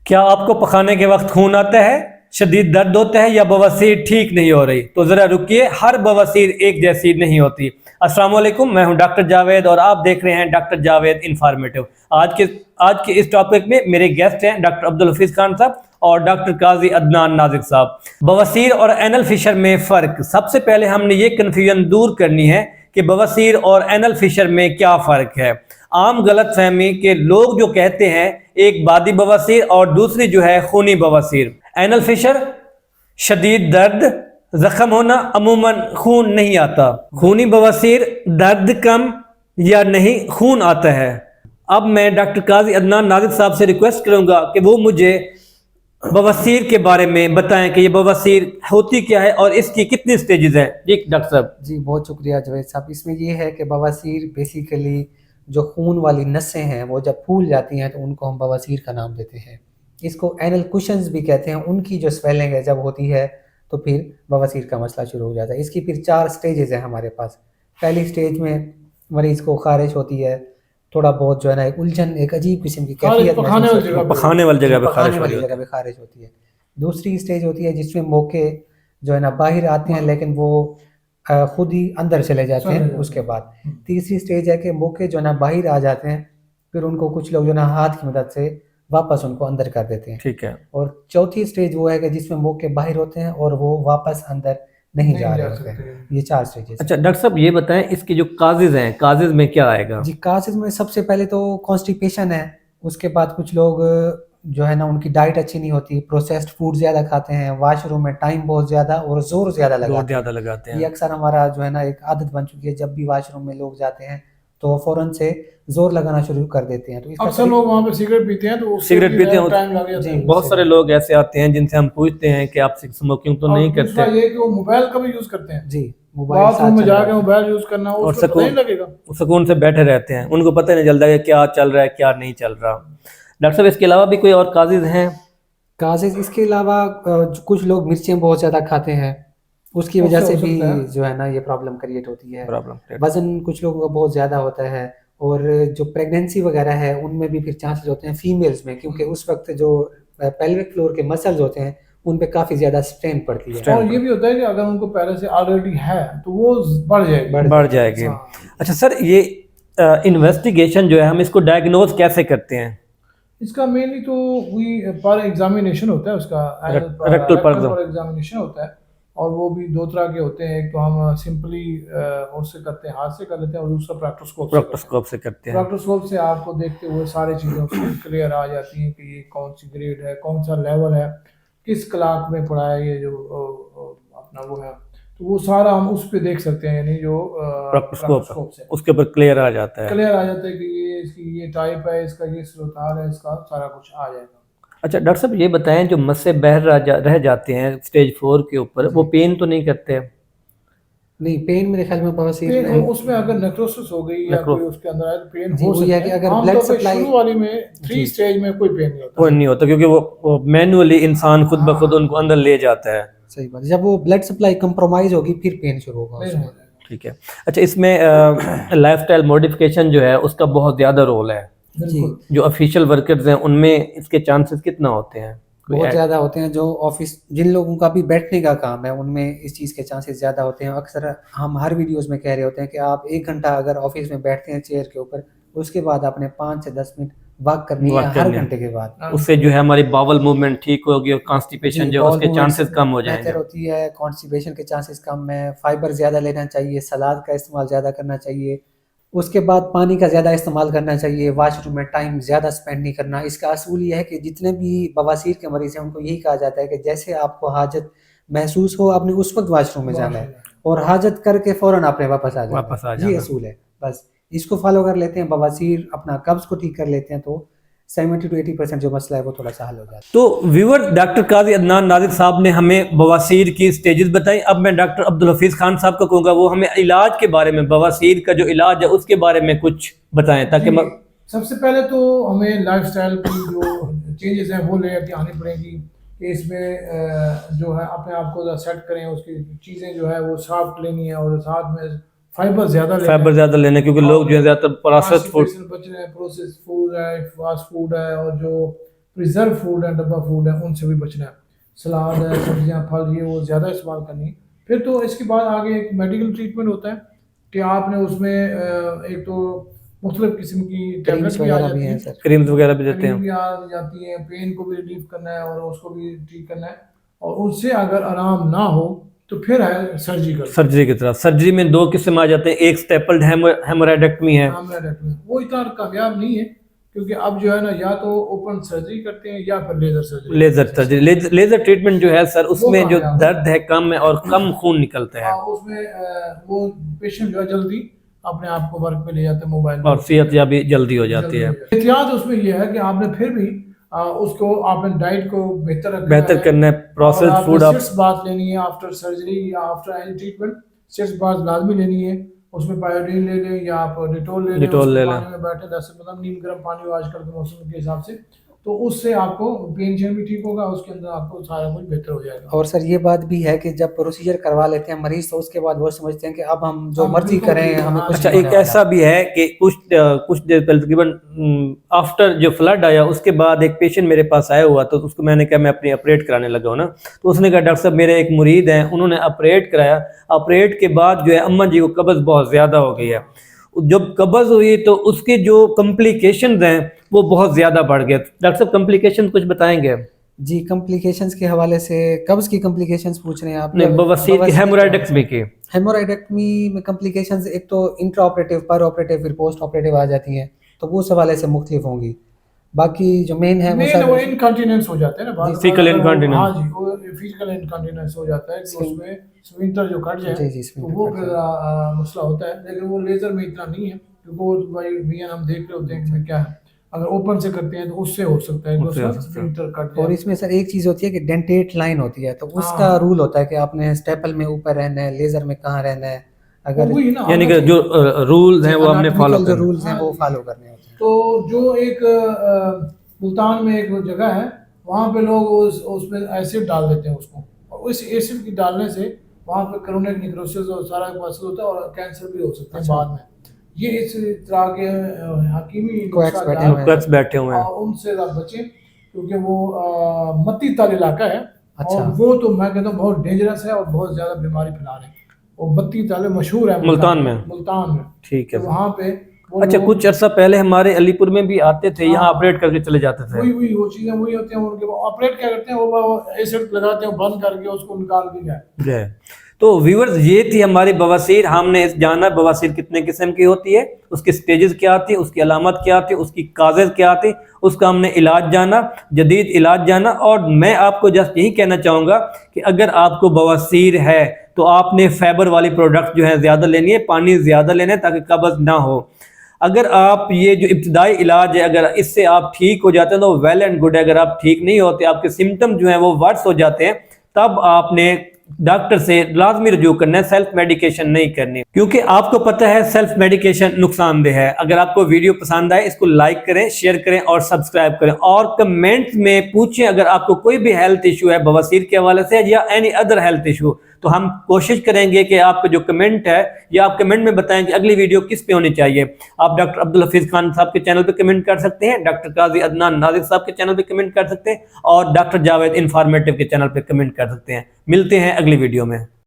क्या आपको पखाने के वक्त खून आता है, शदीद दर्द होता है या बवासीर ठीक नहीं हो रही? तो ज़रा रुकिए, हर बवासीर एक जैसी नहीं होती। अस्सलाम वालेकुम, मैं हूं डॉक्टर जावेद और आप देख रहे हैं डॉक्टर जावेद इन्फॉर्मेटिव। आज के इस टॉपिक में मेरे गेस्ट हैं डॉक्टर अब्दुल हफीज खान साहब और डॉक्टर काजी अदनान नाजिक साहब। बवासीर और एनल फिशर में फ़र्क। सबसे पहले हमने ये कन्फ्यूजन दूर करनी है कि बवासीर और एनल फिशर में क्या फ़र्क है। आम गलत फहमी के लोग जो कहते हैं, एक बादी बवासीर और दूसरी जो है खूनी बवासीर। एनल फिशर शदीद दर्द, जख्म होना, अमूमन खून नहीं आता। खूनी बवासीर दर्द कम या नहीं, खून आता है। अब मैं डॉक्टर काजी अदनान नाजिक साहब से रिक्वेस्ट करूंगा कि वो मुझे बवासीर के बारे में बताएं कि ये बवासीर होती क्या है और इसकी कितनी स्टेजेस हैं। जी डॉक्टर साहब। जी बहुत शुक्रिया जावेद साहब। इसमें ये है कि बवासीर बेसिकली जो खून वाली नसें हैं वो जब फूल जाती हैं तो उनको हम बवासीर का नाम देते हैं। इसको एनल कुशंस भी कहते हैं। उनकी जो स्वेलिंग है जब होती है तो फिर बवासीर का मसला शुरू हो जाता है। इसकी फिर 4 स्टेजेस हैं हमारे पास। पहली स्टेज में मरीज़ को खारिश होती है, थोड़ा बहुत जो है ना एक उलझन, एक अजीब किस्म की कैफियत पखाने वाली जगह पे पखाने वाली जगह पे खारिश होती है। दूसरी स्टेज होती है जिसमें मोके जो है ना बाहर आते हैं लेकिन वो खुद ही अंदर चले जाते हैं। उसके बाद तीसरी स्टेज है कि मोके जो है ना बाहर आ जाते हैं, फिर उनको कुछ लोग जो है ना हाथ की मदद से वापस उनको अंदर कर देते हैं। ठीक है। और चौथी स्टेज वो है कि जिसमें मोके बाहर होते हैं और वो वापस अंदर नहीं जा रहे होते हैं। ये 4 स्टेजेस। अच्छा डॉक्टर साहब, ये बताएं इसकी जो काजेज हैं, काजेज में क्या आएगा? जी कासेस में सबसे पहले तो कॉन्स्टिपेशन है। उसके बाद कुछ लोग जो है ना उनकी डाइट अच्छी नहीं होती, प्रोसेस्ड फूड ज़्यादा खाते हैं, वॉशरूम में टाइम बहुत ज़्यादा और जोर ज़्यादा लगाते हैं। ये अक्सर हमारा जो है ना एक आदत बन चुकी है। जब भी वॉशरूम में लोग जाते हैं तो फौरन से जोर लगाना शुरू कर देते हैं। तो इसका अक्सर लोग वहाँ पे सिगरेट पीते हैं तो सिगरेट पीते हैं, टाइम लग जाता है। बहुत सारे लोग ऐसे आते हैं जिनसे हम पूछते हैं कि आप स्मोकिंग तो नहीं करते? दूसरा ये कि वो मोबाइल का भी यूज करते हैं। जी मोबाइल बाथरूम में जाके मोबाइल यूज करना और उसको पता नहीं लगेगा। सुकून से बैठे रहते हैं, उनको पता नहीं चलता कि क्या चल रहा है क्या नहीं चल रहा। डॉक्टर साहब, इसके अलावा भी कोई और काजेज हैं? काजेज इसके अलावा कुछ लोग मिर्चें बहुत ज़्यादा खाते हैं, उसकी वजह से भी जो है ना ये प्रॉब्लम क्रिएट होती है। वजन कुछ लोगों का बहुत ज़्यादा होता है और जो प्रेगनेंसी वगैरह है उनमें भी फिर चांसेस होते हैं फीमेल्स में, क्योंकि उस वक्त जो पेल्विक फ्लोर के मसल्स होते हैं उन पे काफ़ी ज़्यादा स्ट्रेन पड़ती है। और ये भी होता है कि अगर उनको पहले से ऑलरेडी है तो वो बढ़ जाएगी। अच्छा सर, ये इन्वेस्टिगेशन जो है हम इसको डायग्नोज कैसे करते हैं? इसका मेनली तो वही पर एग्जामिनेशन होता है, उसका रेक्टल पर एग्जामिनेशन होता है और वो भी 2 तरह के होते हैं। एक तो हम सिंपली उससे करते हैं, हाथ से कर लेते हैं, और दूसरा प्रैक्टोस्कोप से करते हैं। प्रैक्टोस्कोप से आपको देखते हुए सारी चीज़ें क्लियर आ जाती हैं कि ये कौन सी ग्रेड है, कौन सा लेवल है, किस क्लास में पढ़ा है, ये जो अपना वो है, तो वो सारा हम उस पर देख सकते हैं। यानी जो प्रैक्टोस्कोप से उसके ऊपर क्लियर आ जाता है कि ये इसकी ये टाइप है, इसका ये स्रोताल है, इसका सारा कुछ आ जाएगा। अच्छा डॉक्टर साहब, ये बताएं जो मस्से रह जाते हैं स्टेज 4 के ऊपर, वो पेन तो नहीं करते? नहीं, पेन मेरे ख्याल में बवासीर उसमें अगर नेक्रोसिस हो गई या कोई उसके अंदर है तो पेन हो सकता है। अगर ब्लड सप्लाई शुरू वाली में 3 स्टेज में कोई पेन नहीं होता क्योंकि वो मैन्युअली इंसान खुद ब खुद उनको अंदर ले जाता है। सही बात है। जब वो ब्लड सप्लाई कंप्रोमाइज होगी फिर पेन शुरू होगा उसमें। ठीक है। अच्छा, इसमें लाइफस्टाइल मॉडिफिकेशन जो है उसका बहुत ज़्यादा रोल है। जो ऑफिशियल वर्कर्स हैं उनमें इसके चांसेस कितना होते हैं? बहुत ज़्यादा होते हैं। जो ऑफिस जिन लोगों का भी बैठने का काम है उनमें इस चीज़ के चांसेस ज़्यादा होते हैं। अक्सर हम हर वीडियोस में कह रहे होते हैं कि आप 1 घंटा अगर ऑफिस में बैठते हैं चेयर के ऊपर, उसके बाद आपने 5 से 10 मिनट वॉक करनी है हर घंटे के बाद। उससे जो है हमारी बावल मूवमेंट ठीक होगी और कॉन्स्टिपेशन जो उसके चांसेस कम हो जाएंगे। बेहतर होती है, कॉन्स्टिपेशन के चांसेस कम है। फाइबर ज़्यादा लेना चाहिए, सलाद का इस्तेमाल ज़्यादा करना चाहिए, उसके बाद पानी का ज़्यादा इस्तेमाल करना चाहिए, वॉशरूम में टाइम ज़्यादा स्पेंड नहीं करना। इसका असूल ये है कि जितने भी बवासीर के मरीज़ हैं उनको यही कहा जाता है कि जैसे आपको हाजत महसूस हो आपने उस वक्त वॉशरूम में जाना है और हाजत करके फ़ौरन आपने वापस आ जाना। ये असूल है, बस इसको फॉलो कर लेते हैं, बवासीर अपना कब्ज़ को ठीक कर लेते हैं तो 70 to 80% जो मसला है वो थोड़ा सा हल हो जाता है। तो व्यूअर, डॉक्टर काजी अदनान नाजिक साहब ने हमें बवासीर की स्टेजेस बताई। अब मैं डॉक्टर अब्दुल हफीज खान साहब को कहूँगा वो हमें इलाज के बारे में, बवासीर का जो इलाज है उसके बारे में कुछ बताएं ताकि सबसे पहले तो हमें लाइफस्टाइल की जो चेंजेस हैं वो ले आनी पड़ेगी कि इसमें जो है अपने आप को सेट करें, उसकी चीज़ें जो है वो साफ लेनी है और साथ में फाइबर ज़्यादा लेना, क्योंकि लोग जो है ज़्यादातर प्रोसेस्ड फूड है, फास्ट फूड है और जो प्रिजर्व फूड है, डब्बा फूड है, उनसे भी बचना है। सलाद है, सब्जियां, फल, ये वो ज़्यादा इस्तेमाल करनी है। फिर तो इसके बाद आगे एक मेडिकल ट्रीटमेंट होता है कि आपने उसमें एक तो मुख्तलिफ किस्म की क्रीम्स टैबलेट भी आ वगैरह जाती भी हैं, हैं सर। क्रीम्स वगैरह भी देते क्रीम भी हैं। आ जाती है, पेन को भी रिलीफ करना है और उसको भी ठीक करना है। और उससे अगर आराम ना हो तो फिर है सर्जरी करना। सर्जरी की तरफ, सर्जरी में दो किस्म आ जाते हैं, एक स्टेपल्ड हेमोरेक्टमी है। वो इतना कामयाब नहीं है, क्योंकि अब जो है ना, या तो ओपन सर्जरी करते हैं या फिर laser surgery. Laser surgery, laser treatment जो है सर, उसमें जो कामयाब है। दर्द है कम है और कम खून निकलता है उसमें वो पेशेंट जो है जल्दी अपने आप को वर्क पे ले जाते हैं, मोबाइल और सेहत याबी जल्दी हो जाती है। एहतियात उसमें यह है कि आपने फिर भी उसको आपने डाइट को बेहतर रखना बेहतर करना है, प्रोसेस्ड फूड आप बात लेनी है आफ्टर सर्जरी या आफ्टर एनी ट्रीटमेंट, 6 बात लाजमी लेनी है। उसमें पायोडीन ले लें या आप डिटोल ले लें, डिटोल ले लें। पानी में बैठे 10 से 15 नीम गर्म पानी हो आजकल के मौसम के हिसाब से, तो उससे आपको पेन शेन भी ठीक होगा, उसके अंदर आपको सारा कुछ बेहतर हो जाएगा। और सर ये बात भी है कि जब प्रोसीजर करवा लेते हैं मरीज तो उसके बाद वो समझते हैं कि अब हम जो मर्जी बिल्कुल करें, ठीक है। हमें कुछ अच्छा, नहीं एक होने ऐसा भी है कि कुछ देर पहले तकरीबन आफ्टर जो फ्लड आया उसके बाद एक पेशेंट मेरे पास आया हुआ, तो उसको मैंने कहा मैं अपनी ऑपरेट कराने लगा हूँ ना, तो उसने कहा डॉक्टर साहब मेरे एक मुरीद हैं, उन्होंने ऑपरेट कराया, ऑपरेट के बाद जो है अम्मा जी को कब्ज़ बहुत ज़्यादा हो गई है। जब कब्ज़ हुई तो उसके जो कॉम्प्लिकेशंस हैं वो बहुत ज़्यादा बढ़ गए। डॉक्टर साहब कॉम्प्लिकेशन कुछ बताएंगे? जी, कॉम्प्लिकेशंस के हवाले से कब्ज की कॉम्प्लिकेशंस पूछ रहे हैं आप? नहीं, बवासीर की, हेमोरेक्टमी की। हेमोरेक्टमी में कॉम्प्लिकेशंस एक तो इंट्रा ऑपरेटिव, पर ऑपरेटिव, फिर पोस्ट ऑपरेटिव आ जाती हैं, तो वो उस हवाले से मुख्तलिफ होंगी। बाकी जो मेन है वो वो इनकंटीनेंस हो जाते हैं ना, Fecal incontinence। हाँ जी, वो फिजिकल इनकंटीनेंस हो जाता है कि उसमें स्फिंक्टर जो कट जाए, जी, तो वो फिर मसला होता है। लेकिन वो लेजर में इतना नहीं है, क्योंकि वो भाई मियां हम देख रहे होते हैं कि क्या है, अगर ओपन से करते हैं तो उससे हो सकता है कि उसका स्फिंक्टर कट और जाए। इसमें सर एक चीज़ होती है कि डेंटेट लाइन होती है, तो उसका रूल होता है कि आपने स्टेपल में ऊपर रहना है, लेजर में कहाँ रहना है, अगर वही ना, यानी कि जो रूल्स हैं वो हमने फॉलो जो करने। रूल्स हैं वो फॉलो करने होते हैं। तो जो एक मुल्तान में एक जगह है, वहाँ पे लोग उसमें एसिड डाल देते हैं उसको, और उस एसिड की डालने से वहाँ पे क्रोनिक निक्रोसिस और सारा मसला होता है, और कैंसर भी हो सकता है बाद में। ये इस तरह के हकीमी क्वैक्स नुस्खा बैठे जान हुए हैं। क्लच बैठे हुए हैं। और उनसे आप बचें, क्योंकि वो मत्ती ताल इलाका है। अच्छा। और वो तो मैं कहता हूँ बहुत डेंजरस है और बहुत ज़्यादा बीमारी फैला रहे हैं। वो मत्ती ताल मशहूर है मुल्तान में। मुल्तान में। ठीक है तो सर। वहाँ पे वो अच्छा, लोग- कुछ अर्सा पहले हमारे अलीपुर में भी आते थे, यहाँ हाँ। ऑपरेट करके चले जाते थे। वही वो चीज़ें वही होती हैं उनके। ऑपरेट क्या करते हैं, वो एसिड लगाते हैं, बंद करके उसको निकाल के गए। जय। तो व्यूअर्स, ये थी हमारी बवासीर। हमने जाना बवासीर कितने किस्म की होती है, उसकी स्टेजेस क्या आती है, उसकी अलामत क्या आती है, उसकी काजेज क्या आती है, उसका हमने इलाज जाना, जदीद इलाज जाना। और मैं आपको जस्ट यही कहना चाहूँगा कि अगर आपको बवासीर है तो आपने फाइबर वाली प्रोडक्ट जो है ज़्यादा लेनी है, पानी ज़्यादा लेना है ताकि कब्ज़ ना हो। अगर आप ये जो इब्तदाई इलाज है, अगर इससे आप ठीक हो जाते हैं तो वेल एंड गुड है। अगर आप ठीक नहीं होते, आपके सिम्टम जो हैं वो वर्स हो जाते हैं, तब आपने डॉक्टर से लाजमी रजू करना है, सेल्फ मेडिकेशन नहीं करनी, क्योंकि आपको पता है सेल्फ मेडिकेशन नुकसानदेह है। अगर आपको वीडियो पसंद आए, इसको लाइक करें, शेयर करें और सब्सक्राइब करें, और कमेंट्स में पूछें अगर आपको कोई भी हेल्थ इशू है बवासीर के हवाले से या एनी अदर हेल्थ इशू, तो हम कोशिश करेंगे कि आपका जो कमेंट है या आप कमेंट में बताएं कि अगली वीडियो किस पे होनी चाहिए। आप डॉक्टर अब्दुल हफीज खान साहब के चैनल पे कमेंट कर सकते हैं, डॉक्टर काजी अदनान नाजिर साहब के चैनल पे कमेंट कर सकते हैं, और डॉक्टर जावेद इंफॉर्मेटिव के चैनल पे कमेंट कर सकते हैं। मिलते हैं अगली वीडियो में।